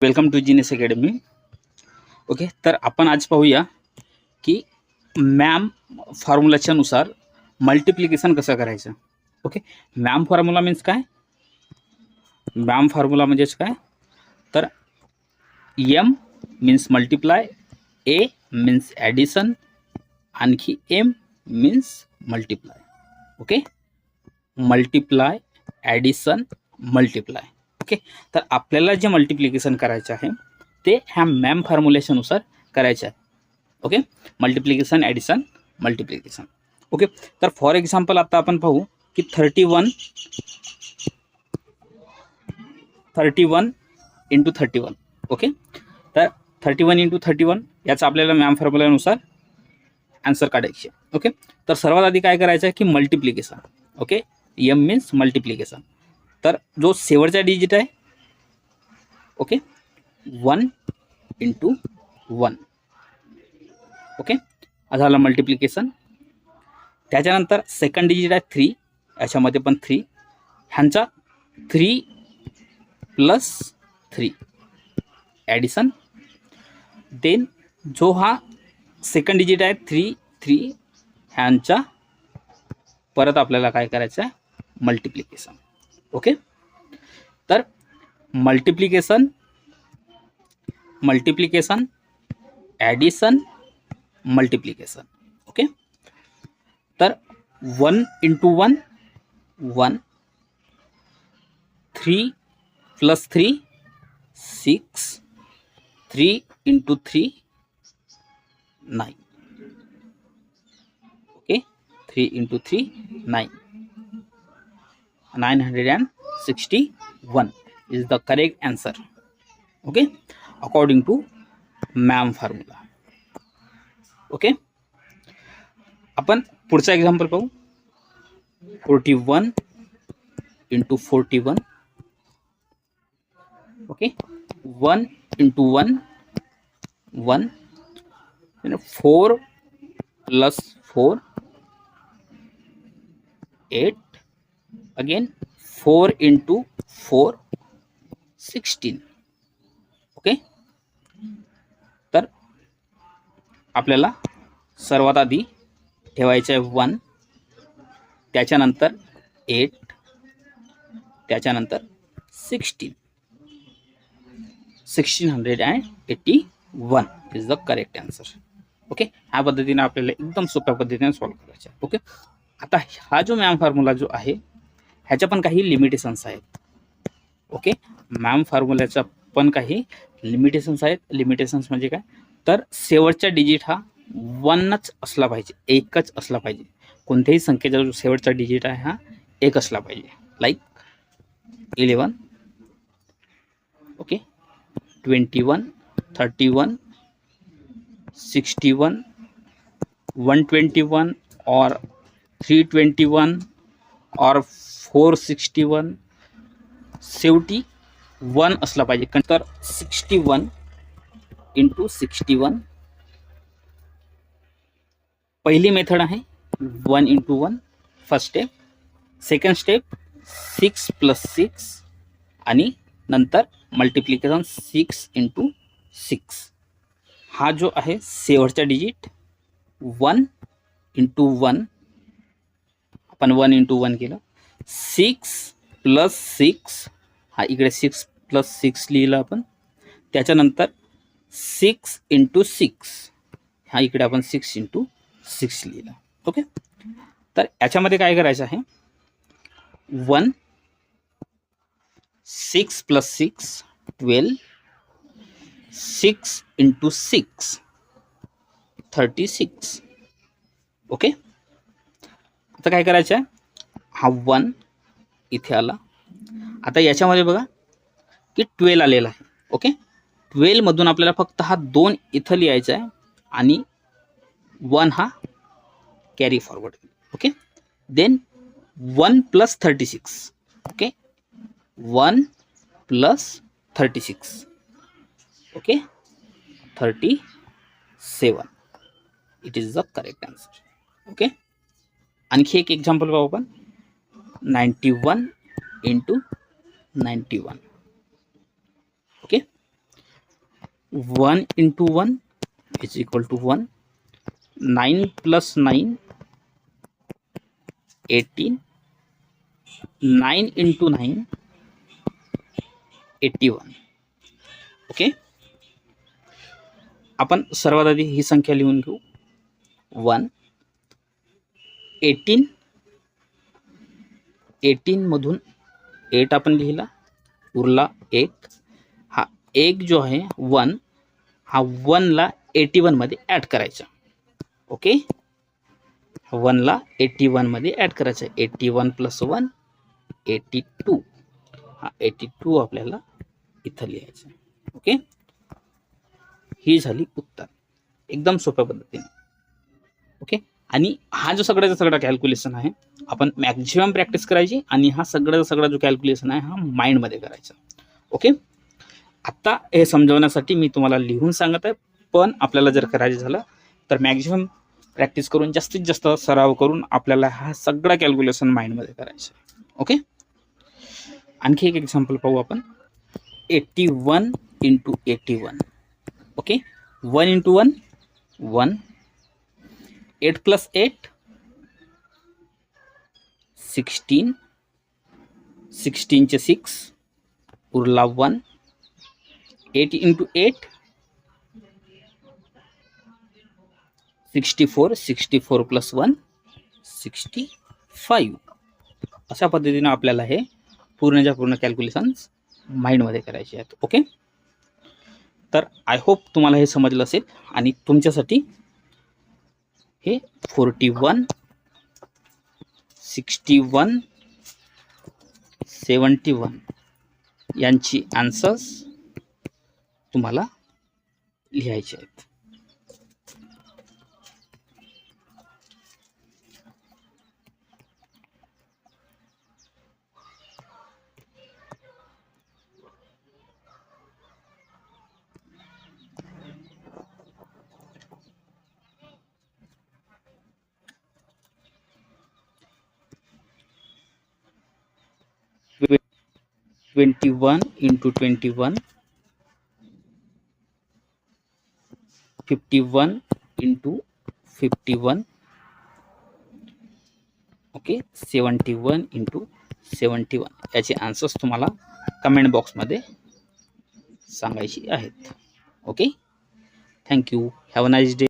Welcome to genius academy. Okay, तर आपण आज पाहूया की मॅम फॉर्म्युलाच्या नुसार मल्टिप्लिकेशन कसं करायचं. ओके, मॅम फॉर्म्युला मीन्स काय? मॅम फॉर्म्युला म्हणजेच काय तर M means multiply, A means addition, आणखी M means multiply. Okay, multiply, addition, multiply. Okay, तर आपल्याला जे मल्टिप्लिकेशन करायचं आहे ते ह्या मॅम फॉर्म्युलेशनुसार करायचं आहे. Okay, multiplication, addition, multiplication. Okay, तर फॉर एक्झाम्पल आता आपण पाहू की 31 इंटू 31. ओके, तर 31 इंटू 31 याचा आपल्याला मॅम फॉर्म्युल्यानुसार आन्सर काढायचे. ओके, तर सर्वात आधी काय करायचं आहे की multiplication. Okay, M means multiplication. तर जो शेवटचा डिजिट आहे, ओके, 1 इंटू 1. ओके, झालं मल्टिप्लिकेशन. त्याच्यानंतर सेकंड डिजिट आहे 3, याच्यामध्ये पण 3, ह्यांचा 3 प्लस 3 ॲडिशन. देन जो हा सेकंड डिजिट आहे 3 ह्यांचा परत आपल्याला काय करायचं आहे मल्टिप्लिकेशन. ओके, तर मल्टिप्लिकेशन, ॲडिशन, मल्टिप्लिकेशन. ओके, तर 1 into 1 1, 3 plus 3 6, 3 into 3 9. Okay, 3 into 3 9, 961 is the correct answer. Okay, according to ma'am formula. Okay, आपण पुढचा एक्झाम्पल पाहू. 41 into 41. Okay, 1 into 1 1, 4 plus 4 8, again 4 into 4 16. Okay, तर आपल्याला सर्वात आधी ठेवायचं आहे 1, त्याच्यानंतर 8, त्याच्यानंतर 1681 is the correct answer. Okay, ह्या पद्धतीने आपल्याला एकदम सोप्या पद्धतीने सॉल्व्ह करायचं आहे. ओके, आता हा जो मॅम फॉर्म्युला जो आहे ह्याच्या पण काही लिमिटेशन्स आहेत. ओके, मॅम फॉर्म्युल्याचा पण काही लिमिटेशन्स आहेत. लिमिटेशन्स म्हणजे काय तर शेवटचा डिजिट हा 1च असला पाहिजे, एकच असला पाहिजे. कोणत्याही संख्येचा जो शेवटचा डिजिट आहे हा 1 असला पाहिजे. Like 11, okay, 21, 31, 61, 121 or 321 or 461. शेवटी 1 असला पाहिजे. तर 61 इंटू 61 पहिली मेथड आहे 1 into 1 first step. Second step 6 plus 6 आणि नंतर मल्टिप्लिकेशन 6 इंटू 6. हा जो आहे शेवटचा डिजिट 1 इंटू 1, आपण 1 इंटू 1 केलं. 6 प्लस 6, हा इकडे 6 प्लस 6 लिहिलं आपण. त्याच्यानंतर 6 इंटू 6, हा इकडे आपण 6 इंटू 6 लिहिलं. ओके, तर याच्यामध्ये काय करायचं आहे 1, 6 प्लस 6 12, 6 इंटू 6 36. ओके, आता काय करायचं आहे हा 1 इथे आला. आता याच्यामध्ये बघा की 12 आलेला आहे. ओके, 12 मधून आपल्याला फक्त हा 2 इथं लिहायचा आहे आणि 1 हा carry forward. Okay, then 1 plus 36. Okay, 1 plus 36. Okay, 37. It is the correct answer. Okay, आणखी एक एक्झाम्पल पाहू आपण. 91 into 91. Okay, 1 into 1 is equal to 1. 9 plus 9, 18. 9 into 9, 81. Okay, आपण सर्वात आधी ही संख्या लिहून घेऊ. 1, 18. 18 मधून 8 आपण लिहिला, उरला 1. हा 1 जो आहे 1, हा 1 ला 81 मध्ये ॲड करायचा. ओके, 1 ला 81 मध्ये ॲड करायचा. 81 प्लस 1, 82. हा 82 आपल्याला इथं लिहायचं. ओके, ही झाली उत्तर, एकदम सोप्या पद्धतीने. ओके, आणि हा जो सगळ्याचा सगळा कॅल्क्युलेशन आहे, आपण मॅक्झिमम प्रॅक्टिस करायची आणि हा सगळ्याचा सगळा जो कॅल्क्युलेशन आहे हा माइंडमध्ये करायचा. ओके, आता हे समजवण्यासाठी मी तुम्हाला लिहून सांगत आहे, पण आपल्याला जर करायचं झालं तर मॅक्झिमम प्रॅक्टिस करून, जास्तीत जास्त सराव करून आपल्याला हा सगळा कॅल्क्युलेशन माइंडमध्ये करायचं आहे. ओके, आणखी एक एक्झाम्पल पाहू आपण. 81 into 81. Okay, 1 into 1, 1. 8 plus 8, 16. 16 चे 6, उरला 1. 8 into 8, 64. 64 plus 1, 65. अशा पद्धतीने आपल्याला हे पूर्णच्या पूर्ण कॅल्क्युलेशन्स माइंडमध्ये करायचे आहेत. ओके, तर आय होप तुम्हाला हे समजलं असेल. आणि तुमच्यासाठी हे 41, 61, 71 यांची आन्सर्स तुम्हाला लिहायचे आहेत. Tw 21 into 21, 51 into 51. Okay, 71 into 71 याचे आन्सर्स तुम्हाला कमेंट बॉक्समध्ये सांगायची आहेत. Okay, thank you, have a nice day.